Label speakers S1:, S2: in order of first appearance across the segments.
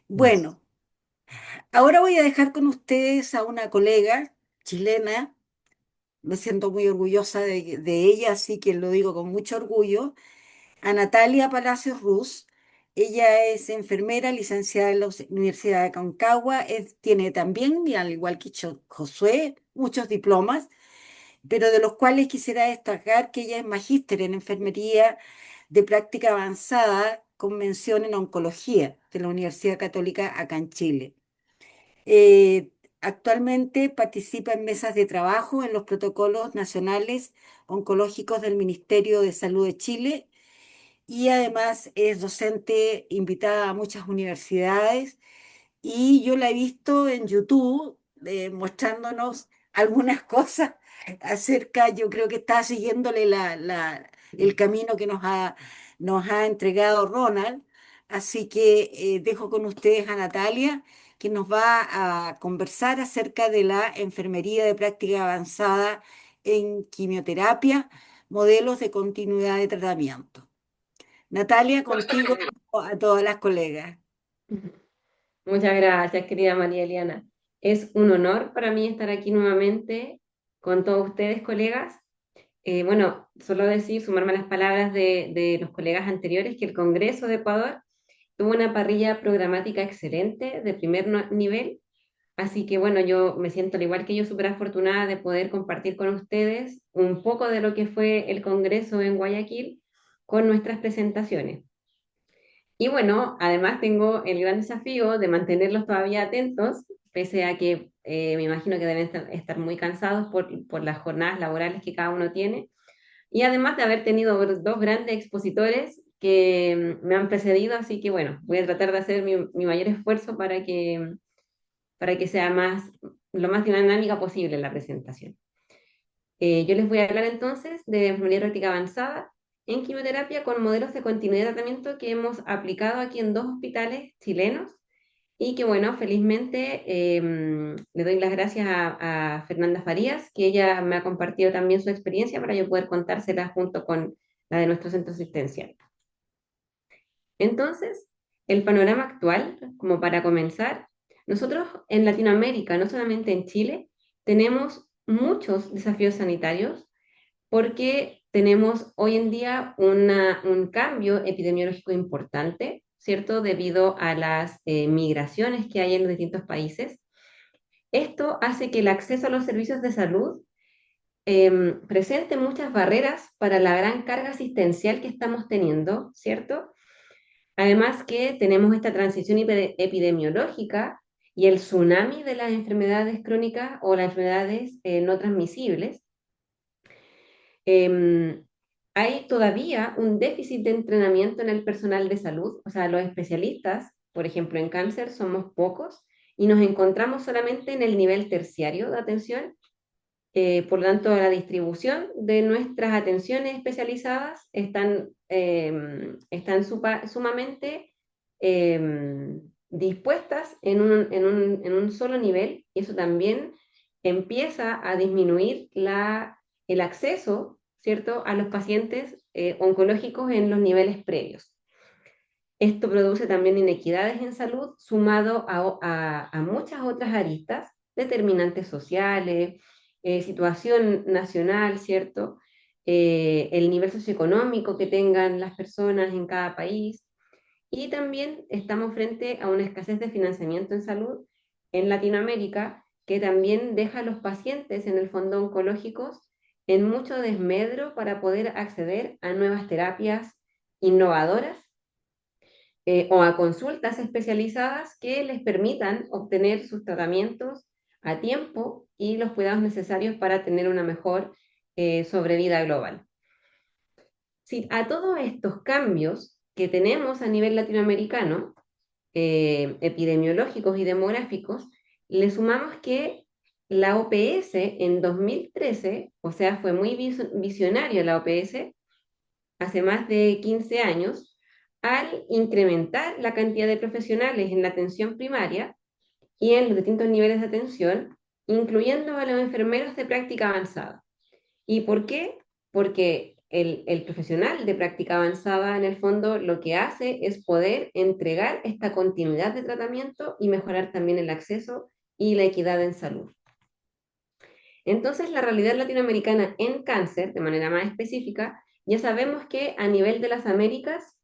S1: Bueno, ahora voy a dejar con ustedes a una colega chilena. Me siento muy orgullosa de ella, así que lo digo con mucho orgullo, a Natalia Palacios Ruz. Ella es enfermera licenciada en la Universidad de Concagua. Tiene también, y al igual que Josué, muchos diplomas, pero de los cuales quisiera destacar que ella es magíster en enfermería de práctica avanzada con mención en oncología de la Universidad Católica acá en Chile. Actualmente participa en mesas de trabajo en los protocolos nacionales oncológicos del Ministerio de Salud de Chile y además es docente invitada a muchas universidades, y yo la he visto en YouTube mostrándonos algunas cosas acerca. Yo creo que está siguiéndole el camino que nos ha entregado Ronald. Así que dejo con ustedes a Natalia, que nos va a conversar acerca de la enfermería de práctica avanzada en quimioterapia, modelos de continuidad de tratamiento. Natalia, contigo a todas las colegas.
S2: Muchas gracias, querida María Eliana. Es un honor para mí estar aquí nuevamente con todos ustedes, colegas. Bueno, solo decir, sumarme a las palabras de los colegas anteriores, que el Congreso de Ecuador tuvo una parrilla programática excelente, de primer nivel. Así que bueno, yo me siento al igual que yo súper afortunada de poder compartir con ustedes un poco de lo que fue el Congreso en Guayaquil con nuestras presentaciones. Y bueno, además tengo el gran desafío de mantenerlos todavía atentos, pese a que me imagino que deben estar muy cansados por las jornadas laborales que cada uno tiene. Y además de haber tenido dos grandes expositores que me han precedido, así que bueno, voy a tratar de hacer mi mayor esfuerzo para que sea lo más dinámica posible la presentación. Yo les voy a hablar entonces de enfermería práctica avanzada en quimioterapia con modelos de continuidad de tratamiento que hemos aplicado aquí en dos hospitales chilenos y que bueno, felizmente le doy las gracias a Fernanda Farías, que ella me ha compartido también su experiencia para yo poder contársela junto con la de nuestro centro asistencial. Entonces, el panorama actual, como para comenzar, nosotros en Latinoamérica, no solamente en Chile, tenemos muchos desafíos sanitarios porque tenemos hoy en día un cambio epidemiológico importante, ¿cierto? Debido a las migraciones que hay en los distintos países. Esto hace que el acceso a los servicios de salud presente muchas barreras para la gran carga asistencial que estamos teniendo, ¿cierto? Además que tenemos esta transición epidemiológica y el tsunami de las enfermedades crónicas o las enfermedades no transmisibles. em, Hay todavía un déficit de entrenamiento en el personal de salud, o sea, los especialistas, por ejemplo, en cáncer somos pocos y nos encontramos solamente en el nivel terciario de atención. Por lo tanto, la distribución de nuestras atenciones especializadas están sumamente dispuestas en un solo nivel, y eso también empieza a disminuir el acceso, ¿cierto?, a los pacientes oncológicos en los niveles previos. Esto produce también inequidades en salud, sumado a muchas otras aristas, determinantes sociales, situación nacional, ¿cierto? El nivel socioeconómico que tengan las personas en cada país. Y también estamos frente a una escasez de financiamiento en salud en Latinoamérica, que también deja a los pacientes en el fondo oncológicos en mucho desmedro para poder acceder a nuevas terapias innovadoras o a consultas especializadas que les permitan obtener sus tratamientos a tiempo y los cuidados necesarios para tener una mejor sobrevida global. Si a todos estos cambios que tenemos a nivel latinoamericano, epidemiológicos y demográficos, le sumamos que la OPS en 2013, o sea, fue muy visionario la OPS, hace más de 15 años, al incrementar la cantidad de profesionales en la atención primaria y en los distintos niveles de atención, incluyendo a los enfermeros de práctica avanzada. ¿Y por qué? Porque el profesional de práctica avanzada, en el fondo, lo que hace es poder entregar esta continuidad de tratamiento y mejorar también el acceso y la equidad en salud. Entonces, la realidad latinoamericana en cáncer, de manera más específica, ya sabemos que a nivel de las Américas,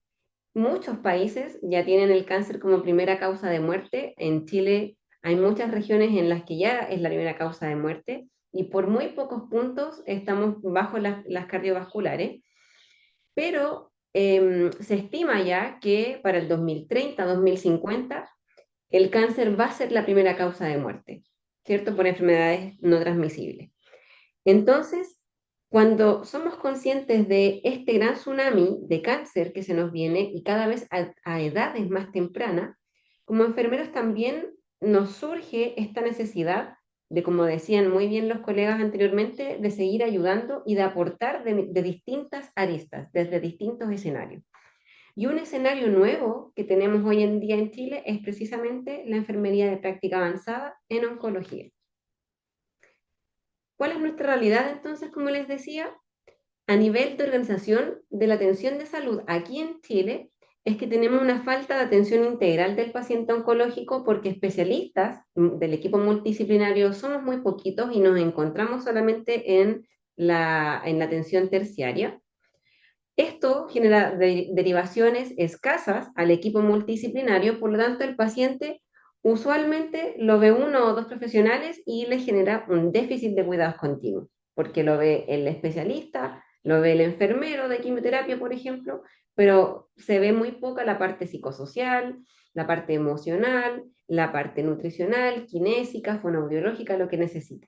S2: muchos países ya tienen el cáncer como primera causa de muerte. En Chile hay muchas regiones en las que ya es la primera causa de muerte y por muy pocos puntos estamos bajo las cardiovasculares, pero se estima ya que para el 2030-2050 el cáncer va a ser la primera causa de muerte, ¿cierto? Por enfermedades no transmisibles. Entonces, cuando somos conscientes de este gran tsunami de cáncer que se nos viene y cada vez a edades más tempranas, como enfermeros también nos surge esta necesidad de, como decían muy bien los colegas anteriormente, de seguir ayudando y de aportar de distintas aristas, desde distintos escenarios. Y un escenario nuevo que tenemos hoy en día en Chile es precisamente la enfermería de práctica avanzada en oncología. ¿Cuál es nuestra realidad entonces, como les decía? A nivel de organización de la atención de salud aquí en Chile, es que tenemos una falta de atención integral del paciente oncológico porque especialistas del equipo multidisciplinario somos muy poquitos y nos encontramos solamente en la atención terciaria. Esto genera derivaciones escasas al equipo multidisciplinario, por lo tanto el paciente usualmente lo ve uno o dos profesionales y le genera un déficit de cuidados continuos, porque lo ve el especialista, lo ve el enfermero de quimioterapia, por ejemplo, pero se ve muy poca la parte psicosocial, la parte emocional, la parte nutricional, kinésica, fonoaudiológica, lo que necesita.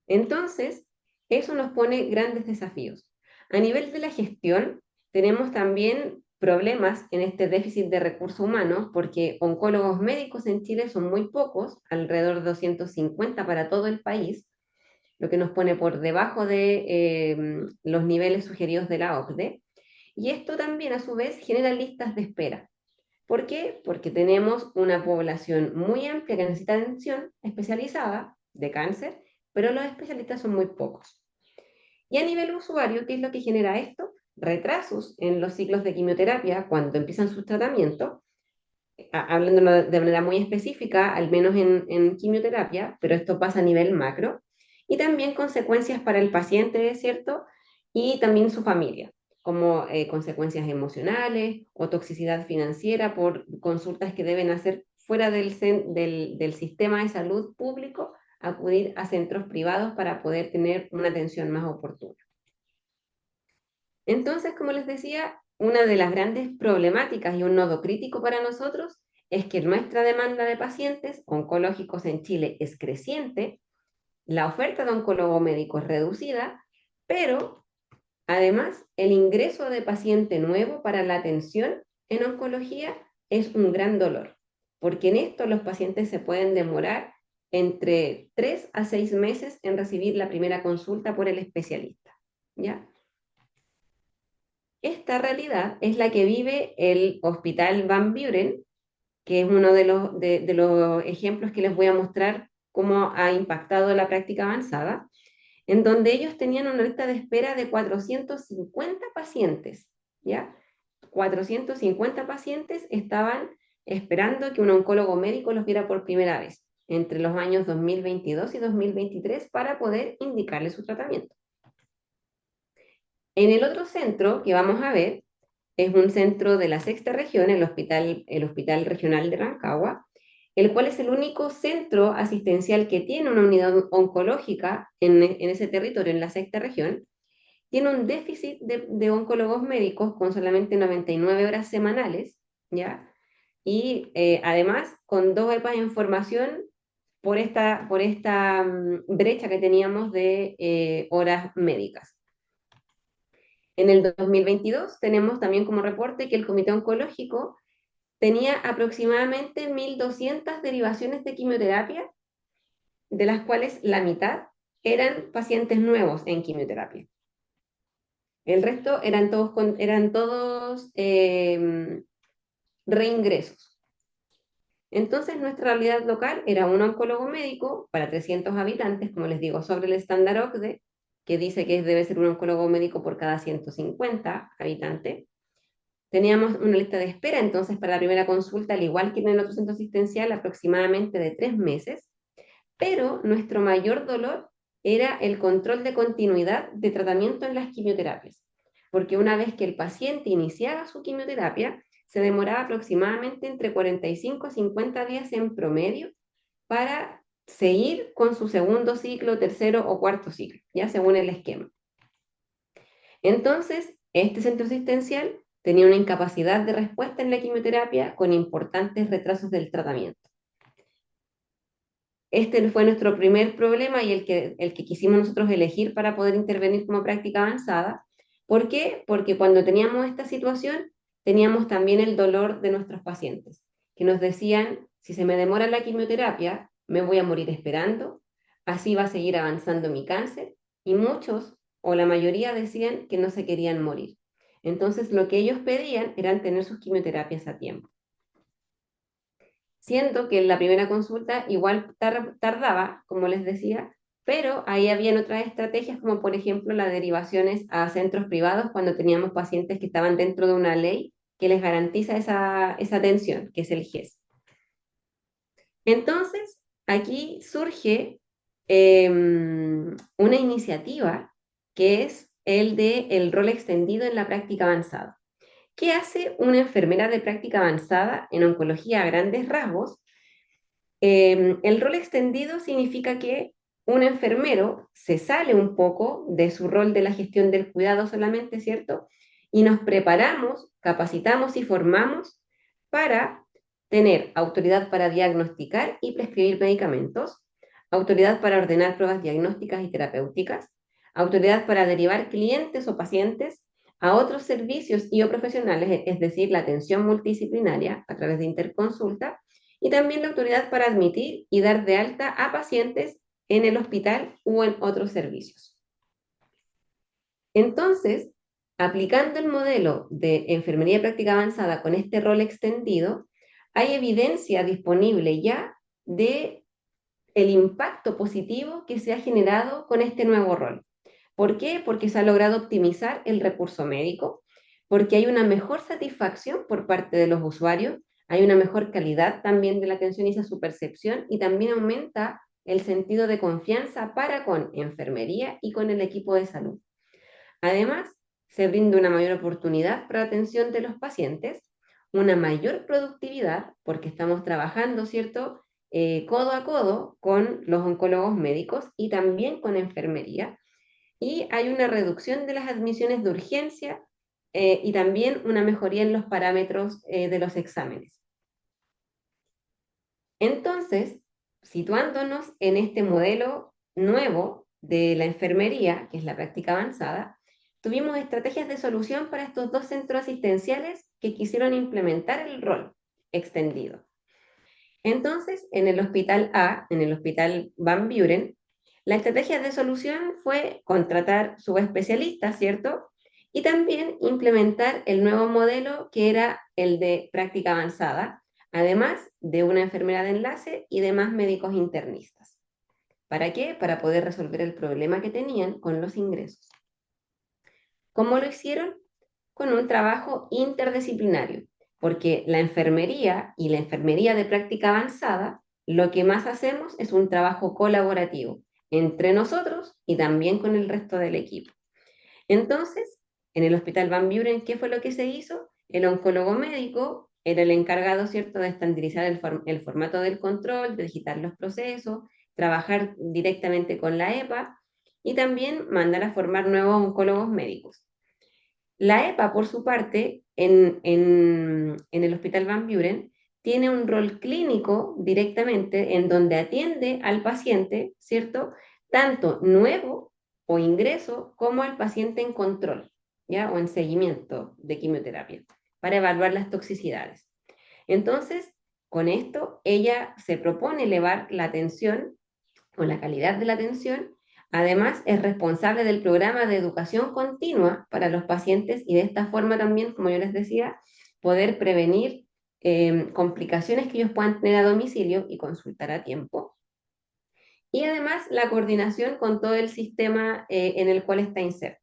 S2: Entonces, eso nos pone grandes desafíos. A nivel de la gestión, tenemos también problemas en este déficit de recursos humanos porque oncólogos médicos en Chile son muy pocos, alrededor de 250 para todo el país, lo que nos pone por debajo de los niveles sugeridos de la OCDE. Y esto también a su vez genera listas de espera. ¿Por qué? Porque tenemos una población muy amplia que necesita atención especializada de cáncer, pero los especialistas son muy pocos. Y a nivel usuario, ¿qué es lo que genera esto? Retrasos en los ciclos de quimioterapia cuando empiezan sus tratamientos, hablando de manera muy específica, al menos en quimioterapia, pero esto pasa a nivel macro, y también consecuencias para el paciente, ¿cierto? Y también su familia, como consecuencias emocionales o toxicidad financiera por consultas que deben hacer fuera del sistema de salud público, acudir a centros privados para poder tener una atención más oportuna. Entonces, como les decía, una de las grandes problemáticas y un nodo crítico para nosotros es que nuestra demanda de pacientes oncológicos en Chile es creciente, la oferta de oncólogo médico es reducida, pero además el ingreso de paciente nuevo para la atención en oncología es un gran dolor, porque en esto los pacientes se pueden demorar entre 3 a 6 meses en recibir la primera consulta por el especialista, ¿ya? Esta realidad es la que vive el Hospital Van Buren, que es uno de los ejemplos que les voy a mostrar cómo ha impactado la práctica avanzada, en donde ellos tenían una lista de espera de 450 pacientes, ¿ya? 450 pacientes estaban esperando que un oncólogo médico los viera por primera vez entre los años 2022 y 2023 para poder indicarle su tratamiento. En el otro centro que vamos a ver es un centro de la sexta región, el Hospital Regional de Rancagua, el cual es el único centro asistencial que tiene una unidad oncológica en ese territorio, en la sexta región. Tiene un déficit de oncólogos médicos con solamente 99 horas semanales, ¿ya? Y además con 2 EPAs en formación por esta brecha que teníamos de horas médicas. En el 2022 tenemos también como reporte que el Comité Oncológico tenía aproximadamente 1.200 derivaciones de quimioterapia, de las cuales la mitad eran pacientes nuevos en quimioterapia. El resto eran todos reingresos. Entonces, nuestra realidad local era un oncólogo médico para 300 habitantes, como les digo, sobre el estándar OCDE, que dice que debe ser un oncólogo médico por cada 150 habitantes. Teníamos una lista de espera entonces para la primera consulta, al igual que en el otro centro asistencial, aproximadamente de 3 meses, pero nuestro mayor dolor era el control de continuidad de tratamiento en las quimioterapias, porque una vez que el paciente iniciaba su quimioterapia, se demoraba aproximadamente entre 45 a 50 días en promedio para seguir con su segundo ciclo, tercero o cuarto ciclo, ya según el esquema. Entonces, este centro asistencial tenía una incapacidad de respuesta en la quimioterapia con importantes retrasos del tratamiento. Este fue nuestro primer problema y el que quisimos nosotros elegir para poder intervenir como práctica avanzada. ¿Por qué? Porque cuando teníamos esta situación, teníamos también el dolor de nuestros pacientes, que nos decían, si se me demora la quimioterapia, me voy a morir esperando, así va a seguir avanzando mi cáncer, y muchos, o la mayoría, decían que no se querían morir. Entonces, lo que ellos pedían era tener sus quimioterapias a tiempo. Siendo que en la primera consulta igual tardaba, como les decía, pero ahí habían otras estrategias, como por ejemplo las derivaciones a centros privados cuando teníamos pacientes que estaban dentro de una ley que les garantiza esa atención, que es el GES. Entonces, aquí surge una iniciativa que es el de el rol extendido en la práctica avanzada. ¿Qué hace una enfermera de práctica avanzada en oncología a grandes rasgos? El rol extendido significa que un enfermero se sale un poco de su rol de la gestión del cuidado solamente, ¿cierto? Y nos preparamos, capacitamos y formamos para tener autoridad para diagnosticar y prescribir medicamentos, autoridad para ordenar pruebas diagnósticas y terapéuticas, autoridad para derivar clientes o pacientes a otros servicios y o profesionales, es decir, la atención multidisciplinaria a través de interconsulta, y también la autoridad para admitir y dar de alta a pacientes en el hospital o en otros servicios. Entonces, aplicando el modelo de enfermería de práctica avanzada con este rol extendido, hay evidencia disponible ya de el impacto positivo que se ha generado con este nuevo rol. ¿Por qué? Porque se ha logrado optimizar el recurso médico, porque hay una mejor satisfacción por parte de los usuarios, hay una mejor calidad también de la atención y esa su percepción, y también aumenta el sentido de confianza para con enfermería y con el equipo de salud. Además, se brinda una mayor oportunidad para la atención de los pacientes, una mayor productividad, porque estamos trabajando, ¿cierto? Codo a codo con los oncólogos médicos y también con enfermería, y hay una reducción de las admisiones de urgencia y también una mejoría en los parámetros de los exámenes. Entonces, situándonos en este modelo nuevo de la enfermería, que es la práctica avanzada, tuvimos estrategias de solución para estos dos centros asistenciales que quisieron implementar el rol extendido. Entonces, en el hospital A, en el hospital Van Buren, la estrategia de solución fue contratar subespecialistas, ¿cierto? Y también implementar el nuevo modelo que era el de práctica avanzada, además de una enfermera de enlace y demás médicos internistas. ¿Para qué? Para poder resolver el problema que tenían con los ingresos. ¿Cómo lo hicieron? Con un trabajo interdisciplinario, porque la enfermería y la enfermería de práctica avanzada, lo que más hacemos es un trabajo colaborativo entre nosotros y también con el resto del equipo. Entonces, en el Hospital Van Buren, ¿qué fue lo que se hizo? El oncólogo médico era el encargado, ¿cierto?, de estandarizar el formato del control, de digitar los procesos, trabajar directamente con la EPA y también mandar a formar nuevos oncólogos médicos. La EPA, por su parte, en el Hospital Van Buren, tiene un rol clínico directamente en donde atiende al paciente, ¿cierto? Tanto nuevo o ingreso como al paciente en control, ¿ya? O en seguimiento de quimioterapia, para evaluar las toxicidades. Entonces, con esto, ella se propone elevar la atención o la calidad de la atención. Además, es responsable del programa de educación continua para los pacientes y de esta forma también, como yo les decía, poder prevenir complicaciones que ellos puedan tener a domicilio y consultar a tiempo. y además la coordinación con todo el sistema en el cual está inserto.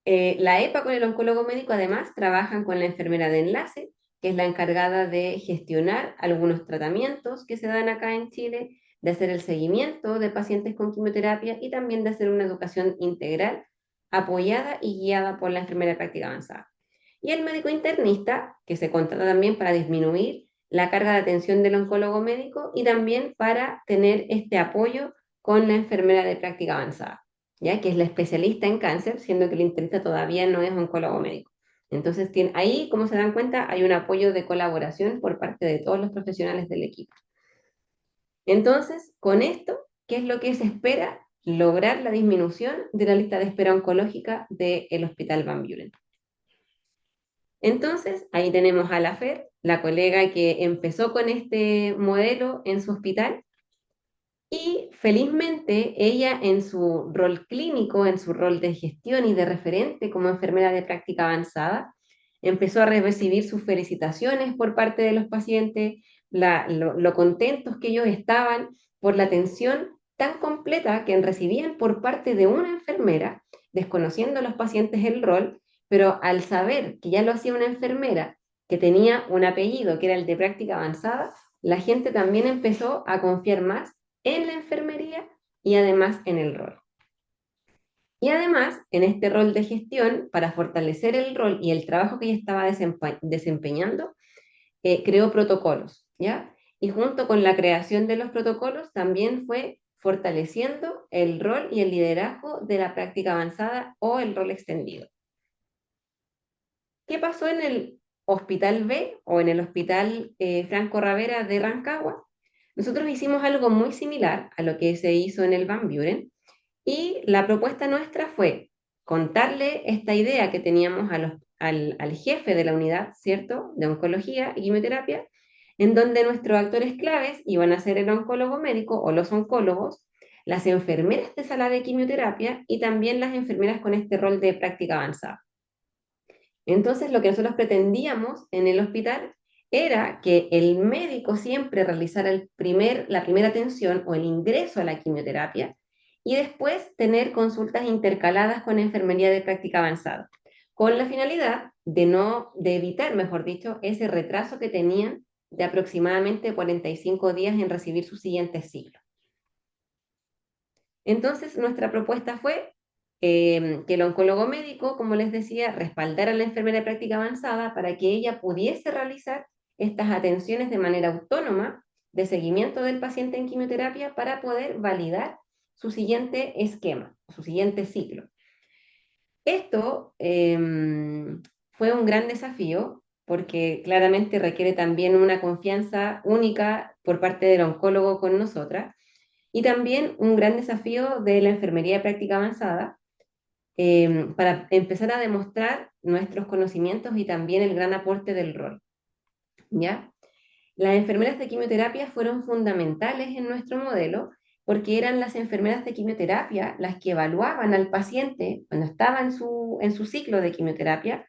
S2: La EPA con el oncólogo médico además trabajan con la enfermera de enlace, que es la encargada de gestionar algunos tratamientos que se dan acá en Chile, de hacer el seguimiento de pacientes con quimioterapia y también de hacer una educación integral apoyada y guiada por la enfermera de práctica avanzada. Y el médico internista, que se contrata también para disminuir la carga de atención del oncólogo médico y también para tener este apoyo con la enfermera de práctica avanzada, ¿ya? Que es la especialista en cáncer, siendo que el internista todavía no es oncólogo médico. Entonces, ahí, como se dan cuenta, hay un apoyo de colaboración por parte de todos los profesionales del equipo. Entonces, con esto, ¿qué es lo que se espera? Lograr la disminución de la lista de espera oncológica del Hospital Van Buren. Entonces, ahí tenemos a la Fer, la colega que empezó con este modelo en su hospital y felizmente ella en su rol clínico, en su rol de gestión y de referente como enfermera de práctica avanzada, empezó a recibir sus felicitaciones por parte de los pacientes, lo contentos que ellos estaban por la atención tan completa que recibían por parte de una enfermera, desconociendo a los pacientes el rol, pero al saber que ya lo hacía una enfermera que tenía un apellido que era el de práctica avanzada, la gente también empezó a confiar más en la enfermería y además en el rol. Y además, en este rol de gestión, para fortalecer el rol y el trabajo que ella estaba desempeñando, creó protocolos, ¿ya? Y junto con la creación de los protocolos, también fue fortaleciendo el rol y el liderazgo de la práctica avanzada o el rol extendido. ¿Qué pasó en el Hospital B o en el Hospital Franco Ravera de Rancagua? Nosotros hicimos algo muy similar a lo que se hizo en el Van Buren y la propuesta nuestra fue contarle esta idea que teníamos al jefe de la unidad, ¿cierto?, de oncología y quimioterapia, en donde nuestros actores claves iban a ser el oncólogo médico o los oncólogos, las enfermeras de sala de quimioterapia y también las enfermeras con este rol de práctica avanzada. Entonces, lo que nosotros pretendíamos en el hospital era que el médico siempre realizara la primera atención o el ingreso a la quimioterapia y después tener consultas intercaladas con enfermería de práctica avanzada, con la finalidad de evitar, mejor dicho, ese retraso que tenían de aproximadamente 45 días en recibir su siguiente ciclo. Entonces, nuestra propuesta fue que el oncólogo médico, como les decía, respaldara a la enfermera de práctica avanzada para que ella pudiese realizar estas atenciones de manera autónoma de seguimiento del paciente en quimioterapia para poder validar su siguiente esquema, su siguiente ciclo. Esto fue un gran desafío porque claramente requiere también una confianza única por parte del oncólogo con nosotras y también un gran desafío de la enfermería de práctica avanzada para empezar a demostrar nuestros conocimientos y también el gran aporte del rol, ¿ya? Las enfermeras de quimioterapia fueron fundamentales en nuestro modelo porque eran las enfermeras de quimioterapia las que evaluaban al paciente cuando estaba en su ciclo de quimioterapia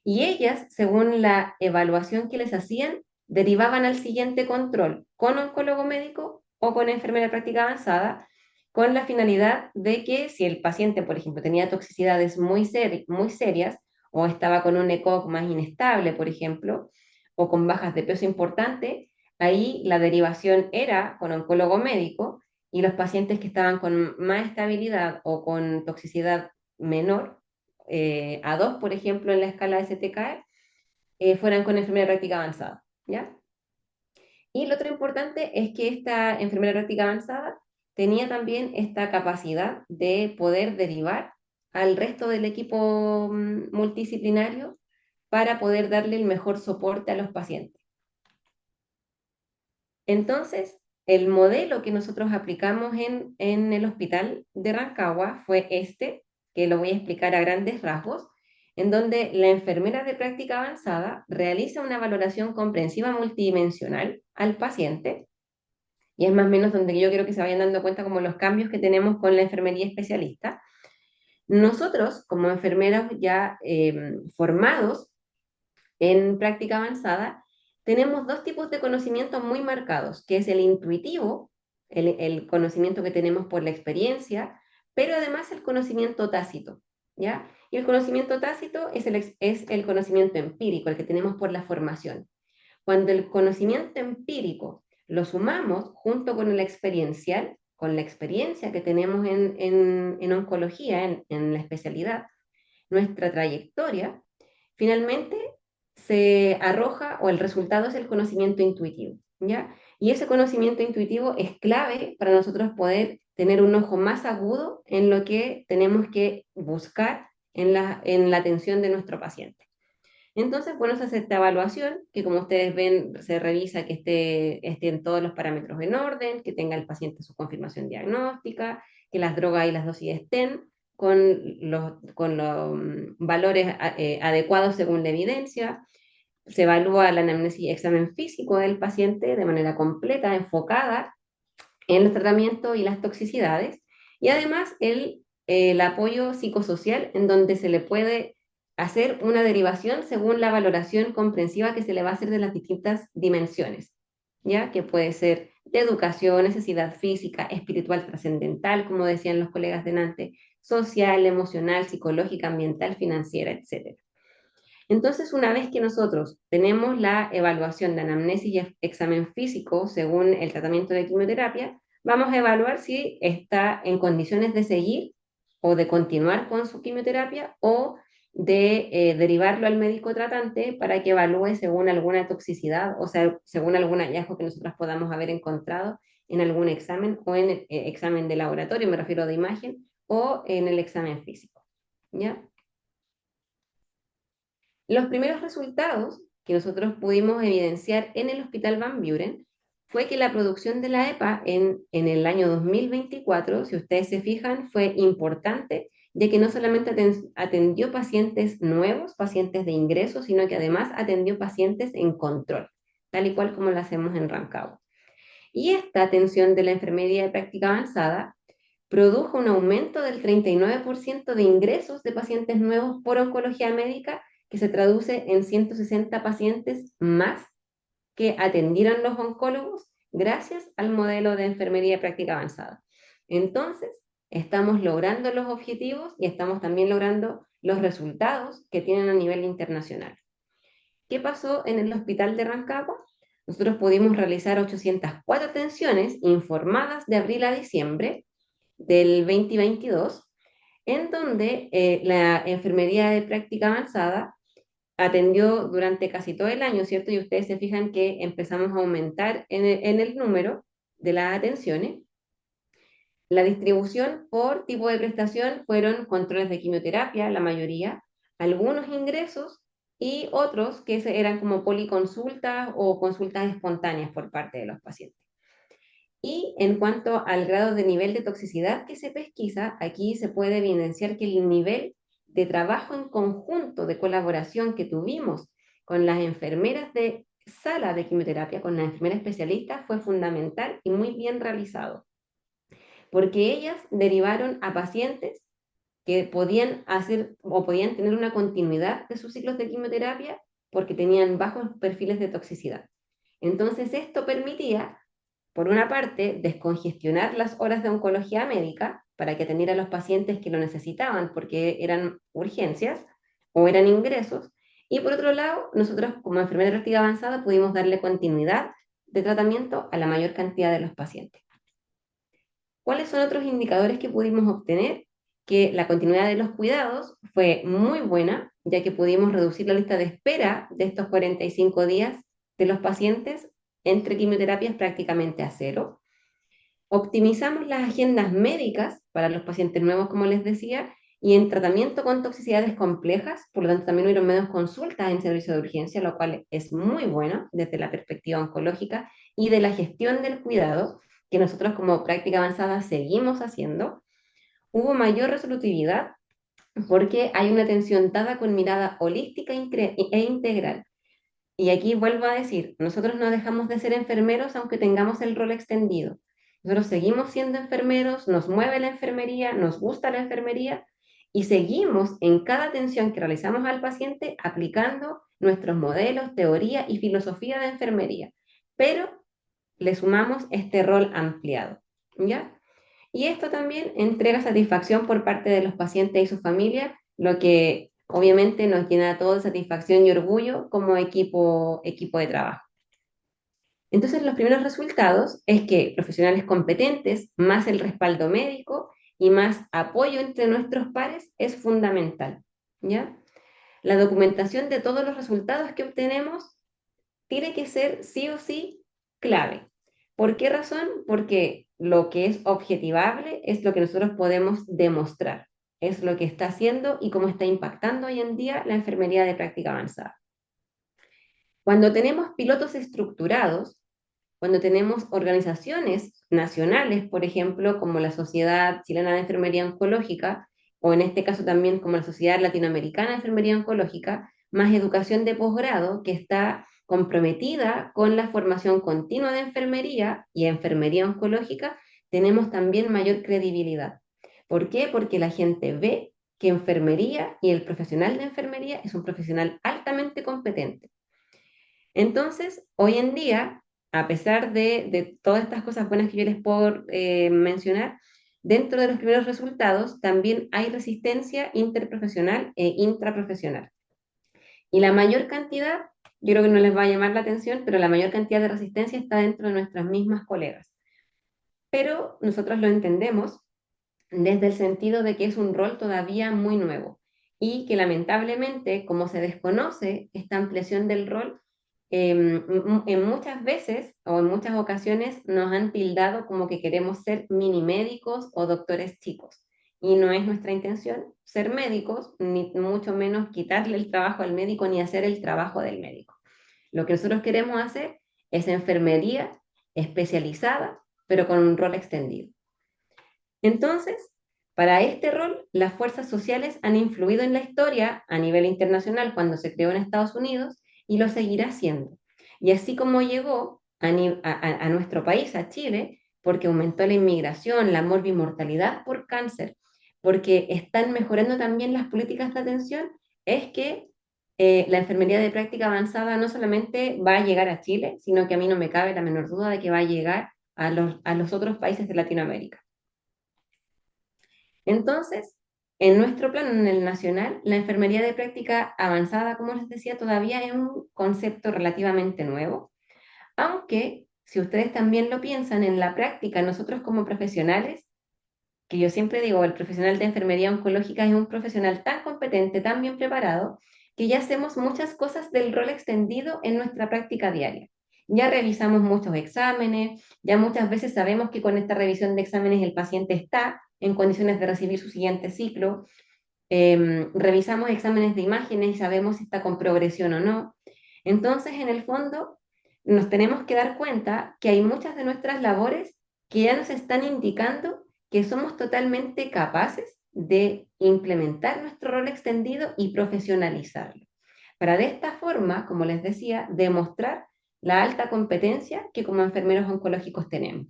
S2: y ellas, según la evaluación que les hacían, derivaban al siguiente control con oncólogo médico o con enfermera de práctica avanzada, con la finalidad de que si el paciente, por ejemplo, tenía toxicidades muy serias o estaba con un ECOG más inestable, por ejemplo, o con bajas de peso importante, ahí la derivación era con oncólogo médico y los pacientes que estaban con más estabilidad o con toxicidad menor, a 2 por ejemplo, en la escala de STKE, fueran con enfermedad práctica avanzada, ¿ya? Y lo otro importante es que esta enfermedad práctica avanzada tenía también esta capacidad de poder derivar al resto del equipo multidisciplinario para poder darle el mejor soporte a los pacientes. Entonces, el modelo que nosotros aplicamos en el hospital de Rancagua fue este, que lo voy a explicar a grandes rasgos, en donde la enfermera de práctica avanzada realiza una valoración comprensiva multidimensional al paciente, y es más o menos donde yo quiero que se vayan dando cuenta como los cambios que tenemos con la enfermería especialista. Nosotros, como enfermeras ya formados en práctica avanzada, tenemos dos tipos de conocimientos muy marcados, que es el intuitivo, el conocimiento que tenemos por la experiencia, pero además el conocimiento tácito, ¿ya? Y el conocimiento tácito es el conocimiento empírico, el que tenemos por la formación. Cuando el conocimiento empírico lo sumamos junto con el experiencial, con la experiencia que tenemos en oncología, en la especialidad, nuestra trayectoria, finalmente se arroja o el resultado es el conocimiento intuitivo, ¿ya? Y ese conocimiento intuitivo es clave para nosotros poder tener un ojo más agudo en lo que tenemos que buscar en la atención de nuestro paciente. Entonces, bueno, se hace esta evaluación, que como ustedes ven, se revisa que estén todos los parámetros en orden, que tenga el paciente su confirmación diagnóstica, que las drogas y las dosis estén con los valores adecuados según la evidencia. Se evalúa la anamnesis y examen físico del paciente de manera completa, enfocada en el tratamiento y las toxicidades, y además el apoyo psicosocial en donde se le puede hacer una derivación según la valoración comprensiva que se le va a hacer de las distintas dimensiones, ¿ya? Que puede ser de educación, necesidad física, espiritual, trascendental, como decían los colegas delante, social, emocional, psicológica, ambiental, financiera, etc. Entonces, una vez que nosotros tenemos la evaluación de anamnesis y examen físico según el tratamiento de quimioterapia, vamos a evaluar si está en condiciones de seguir o de continuar con su quimioterapia o de derivarlo al médico tratante para que evalúe según alguna toxicidad o sea, según algún hallazgo que nosotros podamos haber encontrado en algún examen o en el examen de laboratorio, me refiero de imagen, o en el examen físico. ¿Ya? Los primeros resultados que nosotros pudimos evidenciar en el Hospital Van Buren fue que la producción de la EPA en el año 2024, si ustedes se fijan, fue importante, ya que no solamente atendió pacientes nuevos, pacientes de ingreso, sino que además atendió pacientes en control, tal y cual como lo hacemos en Rancagua. Y esta atención de la enfermería de práctica avanzada produjo un aumento del 39% de ingresos de pacientes nuevos por oncología médica, que se traduce en 160 pacientes más que atendieron los oncólogos gracias al modelo de enfermería de práctica avanzada. Entonces, estamos logrando los objetivos y estamos también logrando los resultados que tienen a nivel internacional. ¿Qué pasó en el hospital de Rancagua? Nosotros pudimos realizar 804 atenciones informadas de abril a diciembre del 2022, en donde la enfermería de práctica avanzada atendió durante casi todo el año, ¿cierto? Y ustedes se fijan que empezamos a aumentar en el número de las atenciones. La distribución por tipo de prestación fueron controles de quimioterapia, la mayoría, algunos ingresos y otros que eran como policonsultas o consultas espontáneas por parte de los pacientes. Y en cuanto al grado de nivel de toxicidad que se pesquisa, aquí se puede evidenciar que el nivel de trabajo en conjunto, de colaboración que tuvimos con las enfermeras de sala de quimioterapia, con las enfermeras especialistas, fue fundamental y muy bien realizado, porque ellas derivaron a pacientes que podían hacer o podían tener una continuidad de sus ciclos de quimioterapia porque tenían bajos perfiles de toxicidad. Entonces esto permitía, por una parte, descongestionar las horas de oncología médica para que atendiera a los pacientes que lo necesitaban porque eran urgencias o eran ingresos, y por otro lado, nosotros como enfermera de práctica avanzada pudimos darle continuidad de tratamiento a la mayor cantidad de los pacientes. ¿Cuáles son otros indicadores que pudimos obtener? Que la continuidad de los cuidados fue muy buena, ya que pudimos reducir la lista de espera de estos 45 días de los pacientes entre quimioterapias prácticamente a cero. Optimizamos las agendas médicas para los pacientes nuevos, como les decía, y en tratamiento con toxicidades complejas, por lo tanto también hubieron menos consultas en servicio de urgencia, lo cual es muy bueno desde la perspectiva oncológica y de la gestión del cuidado, que nosotros como práctica avanzada seguimos haciendo. Hubo mayor resolutividad porque hay una atención dada con mirada holística e integral. Y aquí vuelvo a decir, nosotros no dejamos de ser enfermeros aunque tengamos el rol extendido. Nosotros seguimos siendo enfermeros, nos mueve la enfermería, nos gusta la enfermería y seguimos en cada atención que realizamos al paciente aplicando nuestros modelos, teoría y filosofía de enfermería. Pero le sumamos este rol ampliado. ¿ya? Y esto también entrega satisfacción por parte de los pacientes y sus familias, lo que obviamente nos llena a todos de satisfacción y orgullo como equipo de trabajo. Entonces, los primeros resultados es que profesionales competentes, más el respaldo médico y más apoyo entre nuestros pares es fundamental, ¿ya? La documentación de todos los resultados que obtenemos tiene que ser sí o sí clave. ¿Por qué razón? Porque lo que es objetivable es lo que nosotros podemos demostrar, es lo que está haciendo y cómo está impactando hoy en día la enfermería de práctica avanzada. Cuando tenemos pilotos estructurados, cuando tenemos organizaciones nacionales, por ejemplo, como la Sociedad Chilena de Enfermería Oncológica, o en este caso también como la Sociedad Latinoamericana de Enfermería Oncológica, más educación de posgrado que está comprometida con la formación continua de enfermería y enfermería oncológica, tenemos también mayor credibilidad. ¿Por qué? Porque la gente ve que enfermería y el profesional de enfermería es un profesional altamente competente. Entonces, hoy en día, a pesar de todas estas cosas buenas que yo les puedo mencionar, dentro de los primeros resultados también hay resistencia interprofesional e intraprofesional. Y la mayor cantidad, yo creo que no les va a llamar la atención, pero la mayor cantidad de resistencia está dentro de nuestras mismas colegas. Pero nosotros lo entendemos desde el sentido de que es un rol todavía muy nuevo y que lamentablemente, como se desconoce esta ampliación del rol, en muchas veces o en muchas ocasiones nos han tildado como que queremos ser mini médicos o doctores chicos. Y no es nuestra intención ser médicos, ni mucho menos quitarle el trabajo al médico ni hacer el trabajo del médico. Lo que nosotros queremos hacer es enfermería especializada, pero con un rol extendido. Entonces, para este rol, las fuerzas sociales han influido en la historia a nivel internacional cuando se creó en Estados Unidos y lo seguirá haciendo. Y así como llegó a nuestro país, a Chile, porque aumentó la inmigración, la morbimortalidad por cáncer, porque están mejorando también las políticas de atención, es que la enfermería de práctica avanzada no solamente va a llegar a Chile, sino que a mí no me cabe la menor duda de que va a llegar a los otros países de Latinoamérica. Entonces, en nuestro plano, en el nacional, la enfermería de práctica avanzada, como les decía, todavía es un concepto relativamente nuevo, aunque si ustedes también lo piensan en la práctica, nosotros como profesionales, que yo siempre digo, el profesional de enfermería oncológica es un profesional tan competente, tan bien preparado, que ya hacemos muchas cosas del rol extendido en nuestra práctica diaria. Ya realizamos muchos exámenes, ya muchas veces sabemos que con esta revisión de exámenes el paciente está en condiciones de recibir su siguiente ciclo. Revisamos exámenes de imágenes y sabemos si está con progresión o no. Entonces, en el fondo, nos tenemos que dar cuenta que hay muchas de nuestras labores que ya nos están indicando que somos totalmente capaces de implementar nuestro rol extendido y profesionalizarlo. Para de esta forma, como les decía, demostrar la alta competencia que como enfermeros oncológicos tenemos.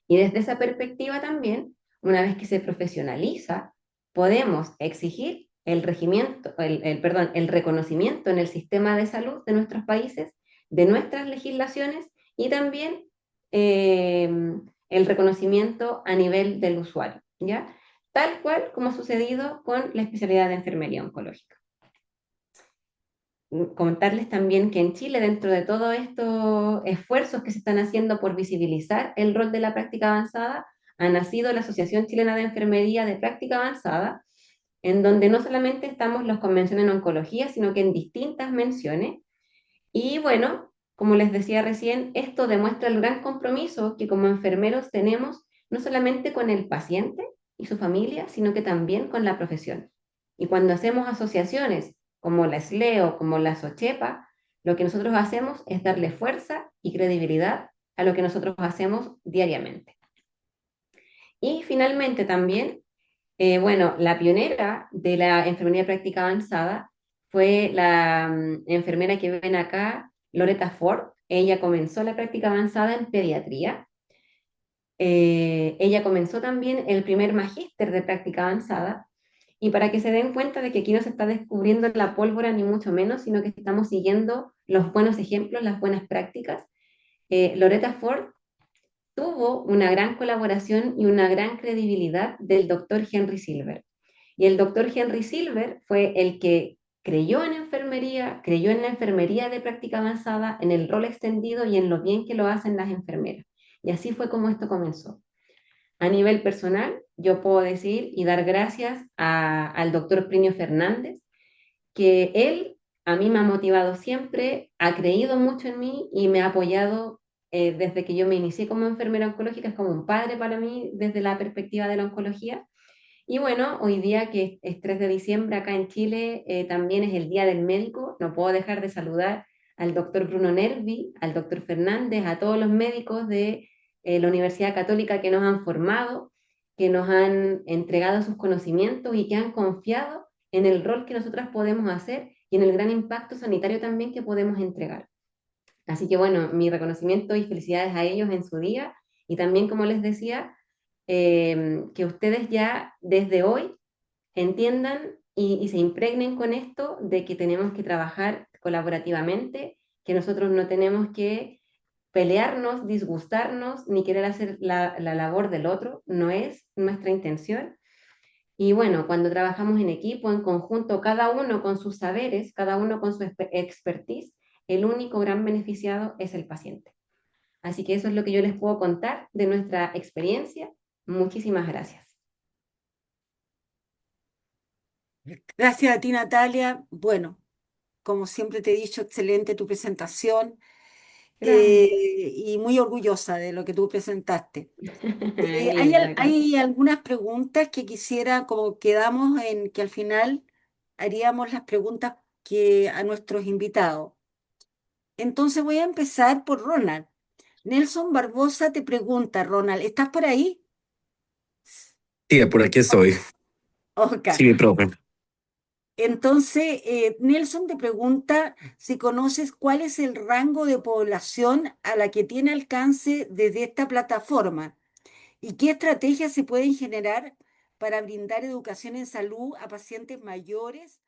S2: Y desde esa perspectiva también, una vez que se profesionaliza, podemos exigir el reconocimiento en el sistema de salud de nuestros países, de nuestras legislaciones y también eh, el reconocimiento a nivel del usuario, ¿ya? Tal cual como ha sucedido con la especialidad de enfermería oncológica. Contarles también que en Chile, dentro de todos estos esfuerzos que se están haciendo por visibilizar el rol de la práctica avanzada, ha nacido la Asociación Chilena de Enfermería de Práctica Avanzada, en donde no solamente estamos los convenciones en oncología, sino que en distintas menciones. Y bueno, como les decía recién, esto demuestra el gran compromiso que como enfermeros tenemos, no solamente con el paciente y su familia, sino que también con la profesión. Y cuando hacemos asociaciones como la SLEO, como la SOCHEPA, lo que nosotros hacemos es darle fuerza y credibilidad a lo que nosotros hacemos diariamente. Y finalmente también, bueno, la pionera de la enfermería práctica avanzada fue la enfermera que ven acá, Loretta Ford. Ella comenzó la práctica avanzada en pediatría. Ella comenzó también el primer magíster de práctica avanzada. Y para que se den cuenta de que aquí no se está descubriendo la pólvora ni mucho menos, sino que estamos siguiendo los buenos ejemplos, las buenas prácticas, Loretta Ford tuvo una gran colaboración y una gran credibilidad del doctor Henry Silver. Y el doctor Henry Silver fue el que creyó en enfermería, creyó en la enfermería de práctica avanzada, en el rol extendido y en lo bien que lo hacen las enfermeras. Y así fue como esto comenzó. A nivel personal, yo puedo decir y dar gracias al doctor Plinio Fernández, que él a mí me ha motivado siempre, ha creído mucho en mí y me ha apoyado desde que yo me inicié como enfermera oncológica, es como un padre para mí desde la perspectiva de la oncología. Y bueno, hoy día que es 3 de diciembre acá en Chile, también es el Día del Médico, no puedo dejar de saludar al doctor Bruno Nervi, al doctor Fernández, a todos los médicos de la Universidad Católica que nos han formado, que nos han entregado sus conocimientos y que han confiado en el rol que nosotras podemos hacer y en el gran impacto sanitario también que podemos entregar. Así que bueno, mi reconocimiento y felicidades a ellos en su día y también, como les decía, que ustedes ya desde hoy entiendan y se impregnen con esto de que tenemos que trabajar colaborativamente, que nosotros no tenemos que pelearnos, disgustarnos, ni querer hacer la labor del otro, no es nuestra intención. Y bueno, cuando trabajamos en equipo, en conjunto, cada uno con sus saberes, cada uno con su expertise, el único gran beneficiado es el paciente. Así que eso es lo que yo les puedo contar de nuestra experiencia. Muchísimas gracias.
S1: Gracias a ti, Natalia. Bueno, como siempre te he dicho, excelente tu presentación,
S2: Gracias.
S1: y muy orgullosa de lo que tú presentaste. Hay,
S2: Linda, gracias.
S1: hay algunas preguntas que quisiera, como quedamos en que al final haríamos las preguntas que a nuestros invitados. Entonces voy a empezar por Ronald. Nelson Barbosa te pregunta, Ronald, ¿estás por ahí?
S3: Sí, por aquí estoy.
S1: Ok.
S3: Sí, mi profe.
S1: Entonces, Nelson te pregunta si conoces cuál es el rango de población a la que tiene alcance desde esta plataforma y qué estrategias se pueden generar para brindar educación en salud a pacientes mayores